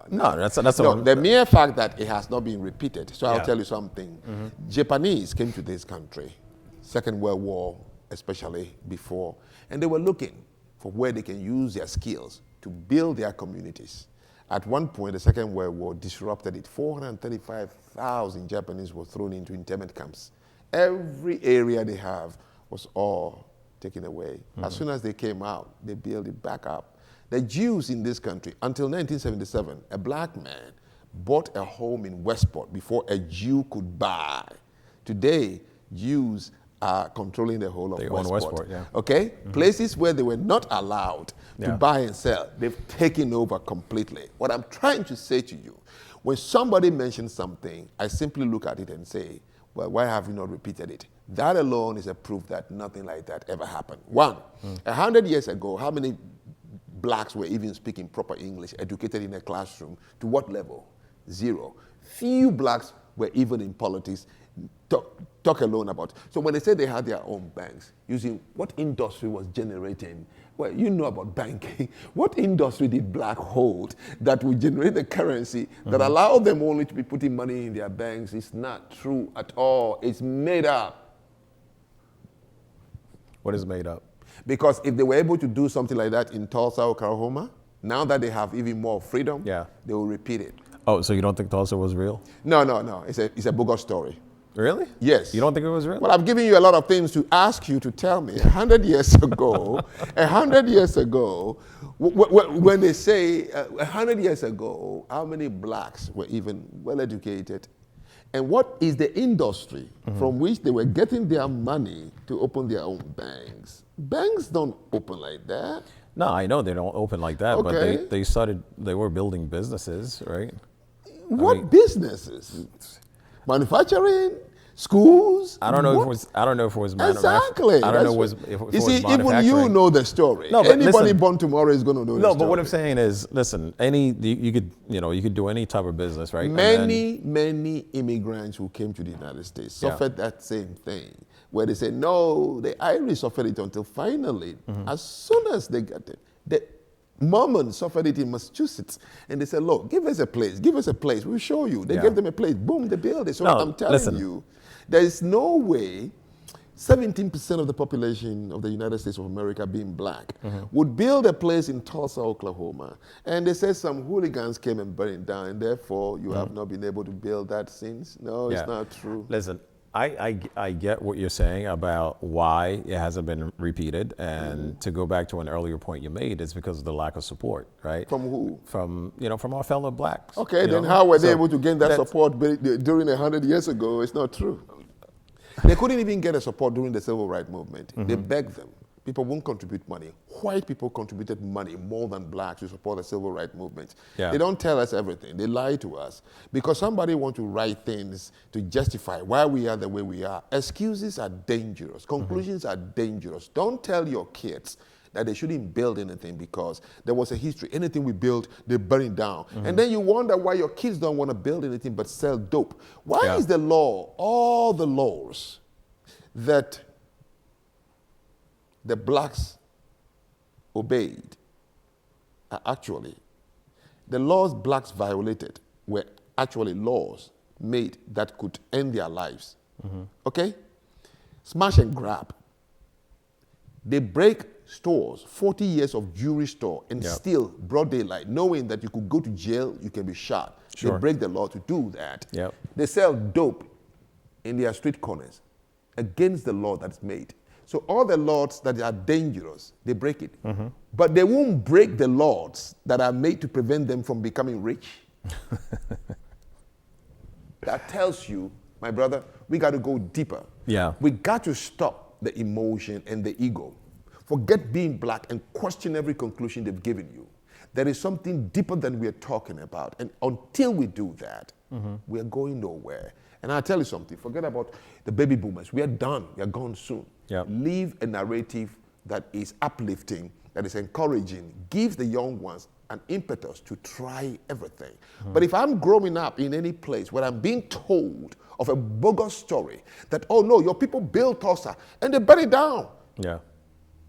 That's the mere fact that it has not been repeated. So I'll tell you something. Japanese came to this country, Second World War, especially before, and they were looking for where they can use their skills to build their communities. At one point, the Second World War disrupted it. 435,000 Japanese were thrown into internment camps. Every area they have was all taken away. As soon as they came out, they built it back up. The Jews in this country, until 1977, a black man bought a home in Westport before a Jew could buy. Today, Jews are controlling the whole of Westport. Okay? Places where they were not allowed to buy and sell, they've taken over completely. What I'm trying to say to you, when somebody mentions something, I simply look at it and say, well, why have you not repeated it? That alone is a proof that nothing like that ever happened. 100 years ago, how many blacks were even speaking proper English, educated in a classroom? To what level? 0. Few blacks were even in politics, talk alone about. So when they say they had their own banks, using what industry was generating? Well, you know about banking. What industry did black hold that would generate the currency that allowed them only to be putting money in their banks? It's not true at all. It's made up. What is made up? Because if they were able to do something like that in Tulsa, Oklahoma, now that they have even more freedom, they will repeat it. Oh, so you don't think Tulsa was real? No. It's a bogus story. Really? Yes. You don't think it was real? Well, I've given you a lot of things to ask you to tell me. 100 years ago, when they say 100 years ago, how many blacks were even well-educated? And what is the industry from which they were getting their money to open their own banks? Banks don't open like that. No, I know they don't open like that, but they were building businesses, right? What businesses? Manufacturing? Schools? I don't know if it was manufacturing. Exactly. I don't know if it was manufacturing. Even you know the story. No, but anybody born tomorrow is going to know the story. No, but what I'm saying is, listen, you could do any type of business, right? Many immigrants who came to the United States suffered that same thing, where they said, no, the Irish suffered it until finally, as soon as they got it, the Mormons suffered it in Massachusetts, and they said, look, give us a place, we'll show you. They gave them a place, boom, they built it. So I'm telling you, there is no way 17% of the population of the United States of America being black would build a place in Tulsa, Oklahoma, and they said some hooligans came and burned it down, and therefore you have not been able to build that since. No, it's not true. Listen, I get what you're saying about why it hasn't been repeated, and to go back to an earlier point you made, it's because of the lack of support, right? From who? From our fellow blacks. Okay, then how were they able to gain that support during 100 years ago? It's not true. They couldn't even get a support during the civil rights movement. They begged them. People won't contribute money. White people contributed money more than blacks to support the civil rights movement. They don't tell us everything. They lie to us because somebody wants to write things to justify why we are the way we are. Excuses are dangerous. Conclusions are dangerous. Don't tell your kids that they shouldn't build anything because there was a history. Anything we build, they burn it down. And then you wonder why your kids don't want to build anything but sell dope. Why is the law, all the laws that the blacks obeyed are actually, the laws blacks violated were actually laws made that could end their lives. Okay? Smash and grab. They break stores, 40 years of jewelry store, and steal broad daylight, knowing that you could go to jail, you can be shot. They break the law to do that. They sell dope in their street corners against the law that's made. So all the laws that are dangerous, they break it. But they won't break the laws that are made to prevent them from becoming rich. That tells you, my brother, we got to go deeper. We got to stop the emotion and the ego. Forget being black and question every conclusion they've given you. There is something deeper than we're talking about. And until we do that, we're going nowhere. And I'll tell you something, forget about the baby boomers. We are done, we are gone soon. Leave a narrative that is uplifting, that is encouraging, gives the young ones an impetus to try everything. But if I'm growing up in any place where I'm being told of a bogus story that, oh no, your people built Tulsa and they burn it down.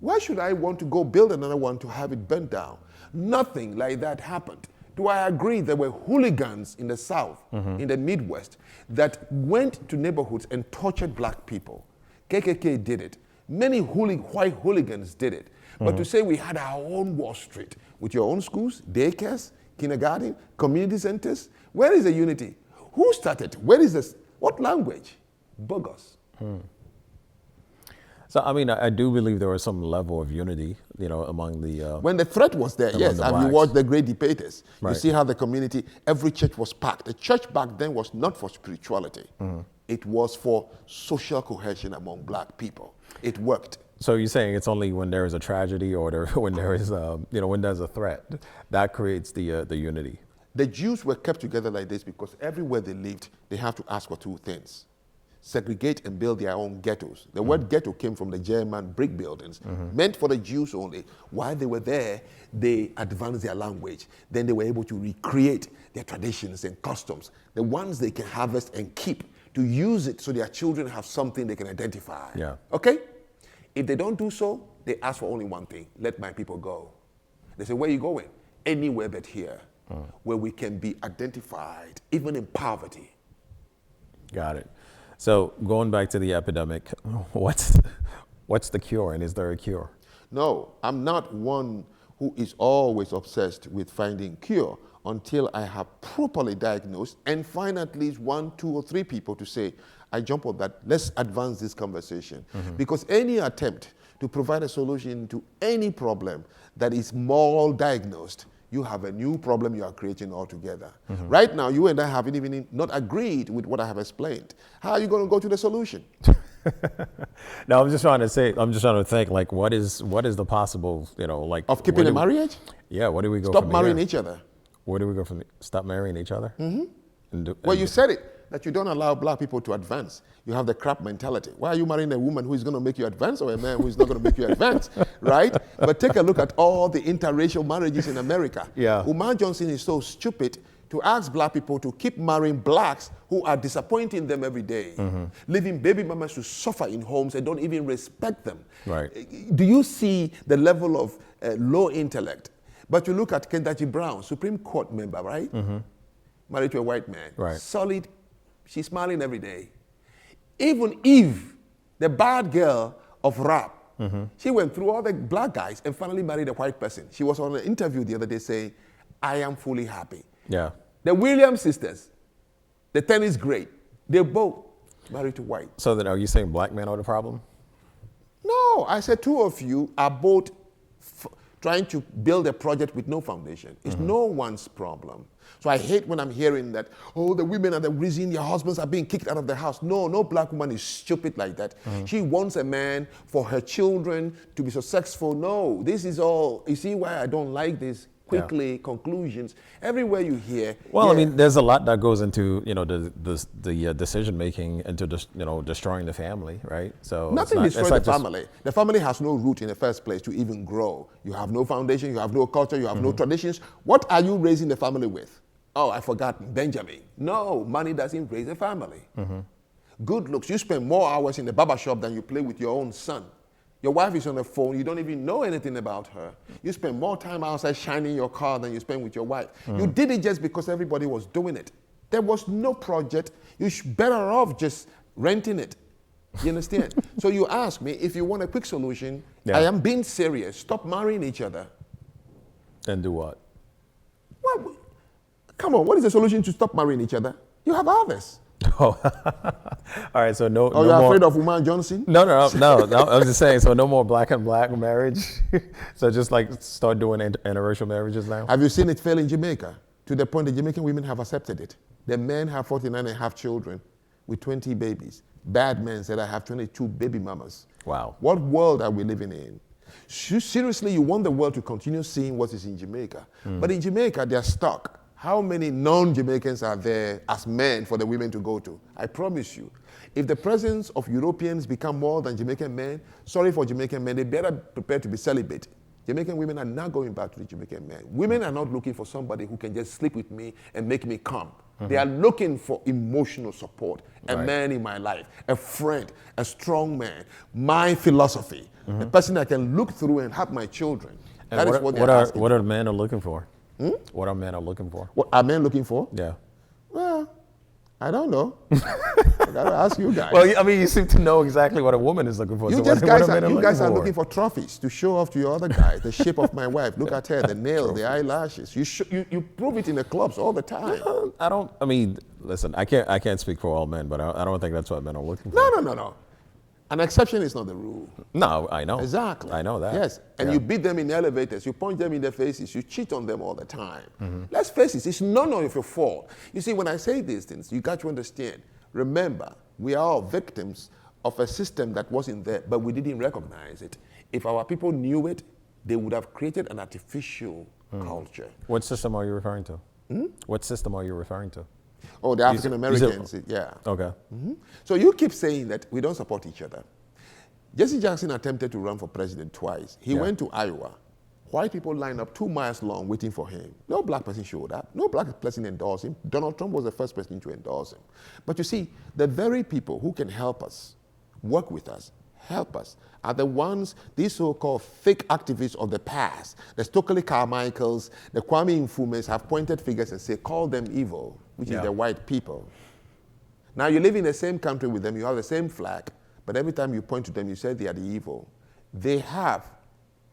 Why should I want to go build another one to have it burnt down? Nothing like that happened. Do I agree there were hooligans in the South, in the Midwest, that went to neighborhoods and tortured black people? KKK did it. Many white hooligans did it. But to say we had our own Wall Street with your own schools, daycares, kindergarten, community centers, where is the unity? Who started? Where is this? What language? Bogus. So, I mean, I do believe there was some level of unity, among the... when the threat was there, yes. And you watch the great debaters. You see how the community, every church was packed. The church back then was not for spirituality. It was for social cohesion among black people. It worked. So you're saying it's only when there is a tragedy or when there is, when there's a threat, that creates the unity. The Jews were kept together like this because everywhere they lived, they have to ask for two things. Segregate and build their own ghettos. The word ghetto came from the German brick buildings, meant for the Jews only. While they were there, they advanced their language. Then they were able to recreate their traditions and customs, the ones they can harvest and keep, to use it so their children have something they can identify. Okay? If they don't do so, they ask for only one thing: let my people go. They say, where are you going? Anywhere but here, where we can be identified, even in poverty. Got it. So going back to the epidemic, what's What's the cure, and is there a cure? No, I'm not one who is always obsessed with finding cure until I have properly diagnosed and find at least 1, 2, or 3 people to say, I jump on that, let's advance this conversation. Because any attempt to provide a solution to any problem that is mal diagnosed, you have a new problem you are creating altogether. Right now, you and I haven't even not agreed with what I have explained. How are you going to go to the solution? No, I'm just trying to think, like, what is the possible, like... Of keeping a marriage? Yeah, what do we go Stop from marrying here? each other. Where do we go from stop marrying each other? Well, you said it, that you don't allow black people to advance. You have the crap mentality. Why are you marrying a woman who is going to make you advance or a man who is not going to make you advance, right? But take a look at all the interracial marriages in America. Yeah. Umar Johnson is so stupid to ask black people to keep marrying blacks who are disappointing them every day, leaving baby mamas to suffer in homes and don't even respect them. Right. Do you see the level of low intellect? But you look at Kendaji Brown, Supreme Court member, right? Married to a white man. Right. Solid. She's smiling every day. Even Eve, the bad girl of rap, she went through all the black guys and finally married a white person. She was on an interview the other day saying, I am fully happy. Yeah. The Williams sisters, the tennis great, they're both married to white. So then are you saying black men are the problem? No, I said 2 of you are both trying to build a project with no foundation. It's no one's problem. So I hate when I'm hearing that, oh, the women are the reason your husbands are being kicked out of the house. No, no black woman is stupid like that. She wants a man for her children to be successful. No, this is all, you see why I don't like this? Quickly, conclusions, everywhere you hear. Well, I mean, there's a lot that goes into, the decision making, into destroying the family, right? So nothing destroys the family. The family has no root in the first place to even grow. You have no foundation, you have no culture, you have no traditions. What are you raising the family with? Oh, I forgot Benjamin. No, money doesn't raise a family. Good looks. You spend more hours in the barber shop than you play with your own son. Your wife is on the phone, you don't even know anything about her. You spend more time outside shining your car than you spend with your wife. You did it just because everybody was doing it. There was no project. You're better off just renting it. You understand? So you ask me, if you want a quick solution, I am being serious. Stop marrying each other. And do what? Well, come on, what is the solution to stop marrying each other? You have others. Oh, all right. So no. Oh, you're afraid of Umar Johnson? No. I was just saying. So no more black and black marriage. So just like start doing interracial marriages now. Have you seen it fail in Jamaica? To the point the Jamaican women have accepted it. The men have 49 and a half children with 20 babies. Bad men said I have 22 baby mamas. Wow. What world are we living in? Seriously, you want the world to continue seeing what is in Jamaica. But in Jamaica, they're stuck. How many non-Jamaicans are there as men for the women to go to? I promise you, if the presence of Europeans become more than Jamaican men, sorry for Jamaican men, they better prepare to be celibate. Jamaican women are not going back to the Jamaican men. Women are not looking for somebody who can just sleep with me and make me come. They are looking for emotional support, a man in my life, a friend, a strong man, my philosophy, the person I can look through and have my children. And that is what they're asking. What are men are looking for? What are men looking for? What are men looking for? Yeah. Well, I don't know. I gotta ask you guys. Well, I mean, you seem to know exactly what a woman is looking for. You guys are looking for trophies to show off to your other guys. The shape of my wife. Look at her, the nails, the eyelashes. You prove it in the clubs all the time. I mean, listen, I can't speak for all men, but I don't think that's what men are looking for. No. An exception is not the rule. No, I know. Exactly. I know that. Yes, and you beat them in elevators, you punch them in their faces, you cheat on them all the time. Let's face it, it's none of your fault. You see, when I say these things, you got to understand. Remember, we are all victims of a system that wasn't there, but we didn't recognize it. If our people knew it, they would have created an artificial culture. What system are you referring to? What system are you referring to? Oh, the African Americans, yeah. Okay. So you keep saying that we don't support each other. Jesse Jackson attempted to run for president twice. He went to Iowa. White people lined up 2 miles long waiting for him. No black person showed up. No black person endorsed him. Donald Trump was the first person to endorse him. But you see, the very people who can help us, work with us, help us, are the ones, these so-called fake activists of the past, the Stokely Carmichaels, the Kwame Nkrumahs have pointed fingers and say, call them evil, which is the white people. Now you live in the same country with them, you have the same flag, But every time you point to them, you say they are the evil. They have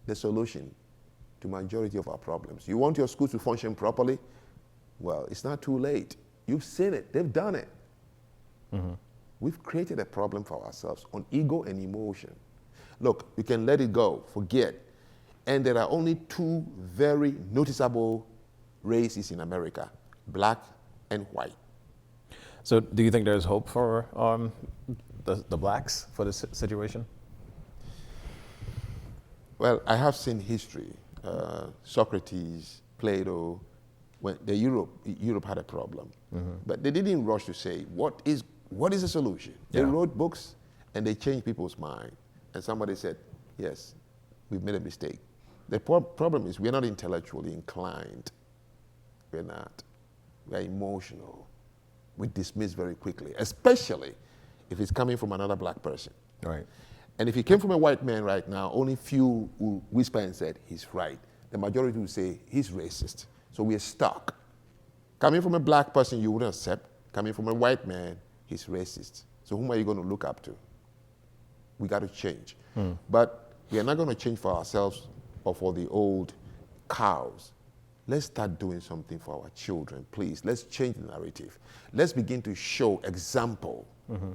the solution to majority of our problems. You want your school to function properly? Well, it's not too late. You've seen it. They've done it. Mm-hmm. We've created a problem for ourselves on ego and emotion. Look, you can let it go, forget. And there are only two very noticeable races in America, black and white. So do you think there's hope for the blacks for this situation? Well, I have seen history. Socrates, Plato, when Europe had a problem. Mm-hmm. But they didn't rush to say, what is the solution? Yeah. They wrote books and they changed people's mind. And somebody said, yes, we've made a mistake. The problem is we're not intellectually inclined. We're not. We're emotional. We dismiss very quickly, especially if it's coming from another black person. Right. And if it came from a white man right now, only few will whisper and said, he's right. The majority will say, he's racist. So we're stuck. Coming from a black person, you wouldn't accept. Coming from a white man, he's racist. So whom are you going to look up to? We got to change. But we are not going to change for ourselves or for the old cows. Let's start doing something for our children, please. Let's change the narrative. Let's begin to show example,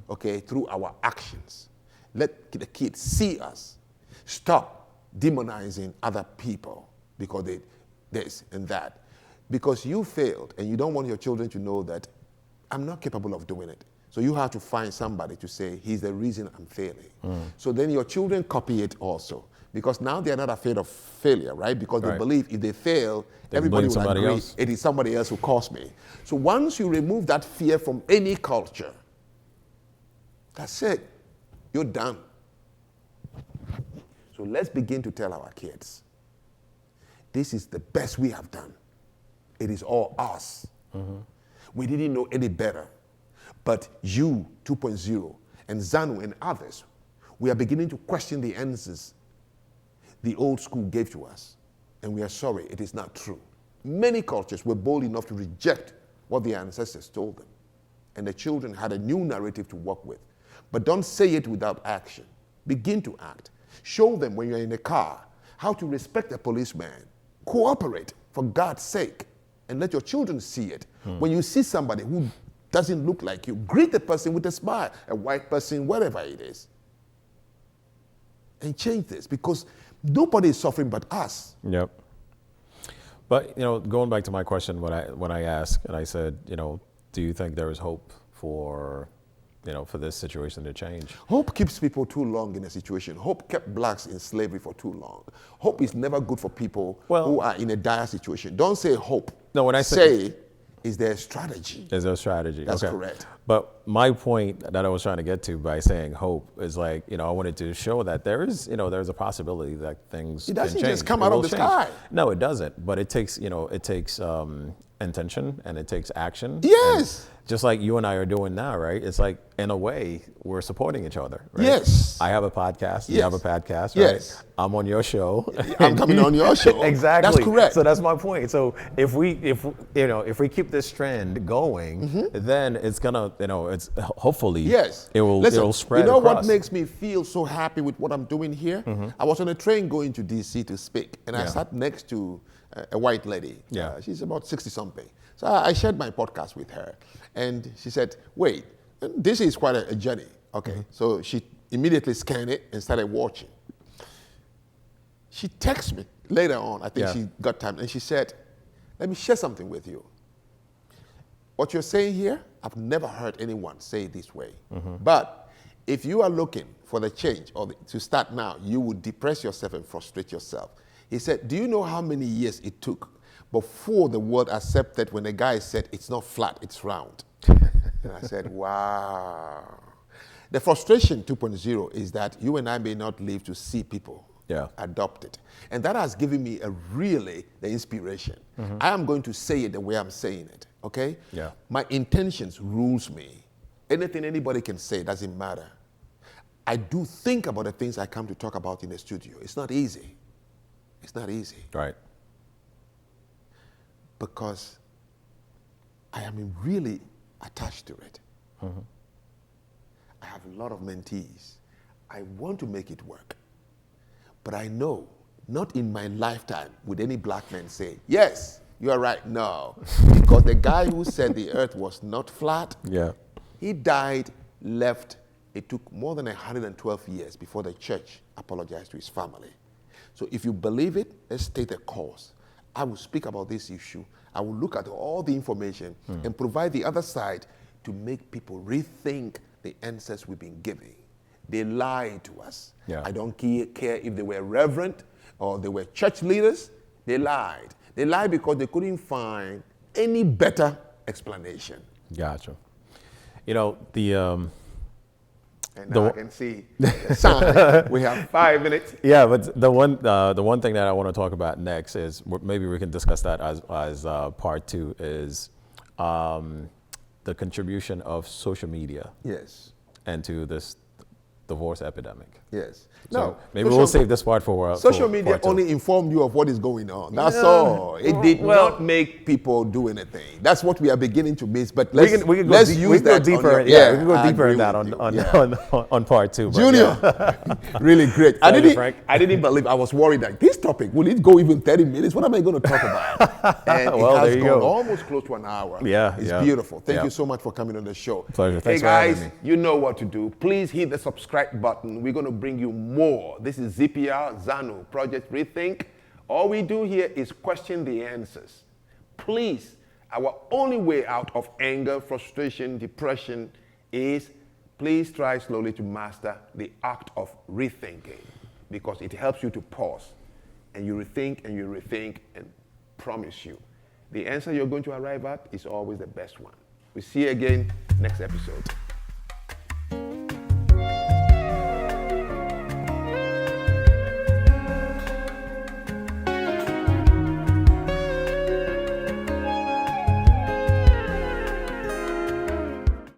okay, through our actions. Let the kids see us. Stop demonizing other people because they this and that. Because you failed and you don't want your children to know that I'm not capable of doing it. So you have to find somebody to say, he's the reason I'm failing. So then your children copy it also. Because now they're not afraid of failure, right? Because they believe if they fail, everybody will agree else. It is somebody else who caused me. So once you remove that fear from any culture, that's it. You're done. So let's begin to tell our kids, this is the best we have done. It is all us. We didn't know any better. But you, 2.0, and Zanu and others, we are beginning to question the answers the old school gave to us. And we are sorry, it is not true. Many cultures were bold enough to reject what their ancestors told them. And the children had a new narrative to work with. But don't say it without action. Begin to act. Show them when you're in a car how to respect a policeman. Cooperate, for God's sake, and let your children see it. When you see somebody who doesn't look like you, greet the person with a smile, a white person, whatever it is. And change this, because nobody is suffering but us. Yep. But, going back to my question, when I asked, and I said, do you think there is hope for this situation to change? Hope keeps people too long in a situation. Hope kept blacks in slavery for too long. Hope is never good for people who are in a dire situation. Don't say hope. No, when I say, is there a strategy? Is there a strategy? That's correct. But my point that I was trying to get to by saying hope is I wanted to show that there is, there's a possibility that things can change. It doesn't just come out of the sky. No, it doesn't. But it takes, intention and it takes action. Yes. And just like you and I are doing now, right? It's like, in a way, we're supporting each other, right? Yes. I have a podcast. You have a podcast, right? Yes. I'm on your show. I'm coming on your show. Exactly. That's correct. So that's my point. So if we keep this trend going, then it's gonna, it's hopefully it'll spread. You know across. what makes me feel so happy with what I'm doing here? I was on a train going to DC to speak, and I sat next to a white lady. She's about 60-something. So I shared my podcast with her, and she said, "Wait, this is quite a journey." Okay, so she immediately scanned it and started watching. She texted me later on, I think she got time, and she said, "Let me share something with you. What you're saying here, I've never heard anyone say it this way. But if you are looking for the change or to start now, you would depress yourself and frustrate yourself." He said, "Do you know how many years it took before the world accepted when a guy said it's not flat, it's round?" And I said, wow. The frustration 2.0 is that you and I may not live to see people adopt it. And that has given me the inspiration. I am going to say it the way I'm saying it, okay? Yeah. My intentions rules me. Anything anybody can say doesn't matter. I do think about the things I come to talk about in the studio. It's not easy. It's not easy. Right. Because I am really attached to it. I have a lot of mentees. I want to make it work. But I know, not in my lifetime would any black man say, yes, you are right. No. Because the guy who said the earth was not flat, he died, left. It took more than 112 years before the church apologized to his family. So if you believe it, let's state a cause. I will speak about this issue. I will look at all the information and provide the other side to make people rethink the answers we've been giving. They lied to us. I don't care if they were reverend or they were church leaders. They lied. They lied because they couldn't find any better explanation. Gotcha. You know, and now I can see the sign. We have 5 minutes. Yeah, but the one thing that I want to talk about next is, maybe we can discuss that as part 2, is the contribution of social media. Yes. And to this divorce epidemic. Yes. So maybe we'll save this part for social media only informed you of what is going on. That's all. It did not make people do anything. That's what we are beginning to miss. But let's go deeper. We can go deeper in that on part 2. Junior, really great. I didn't believe. I was worried that this topic, will it go even 30 minutes? What am I going to talk about? And it has gone almost close to an hour. It's beautiful. Thank you so much for coming on the show. Pleasure. Thanks for having me. You know what to do. Please hit the subscribe button. We're going to bring you more. This is ZPR, Zanu, Project Rethink. All we do here is question the answers. Please, our only way out of anger, frustration, depression is please try slowly to master the art of rethinking, because it helps you to pause and you rethink and promise you the answer you're going to arrive at is always the best one. We'll see you again next episode.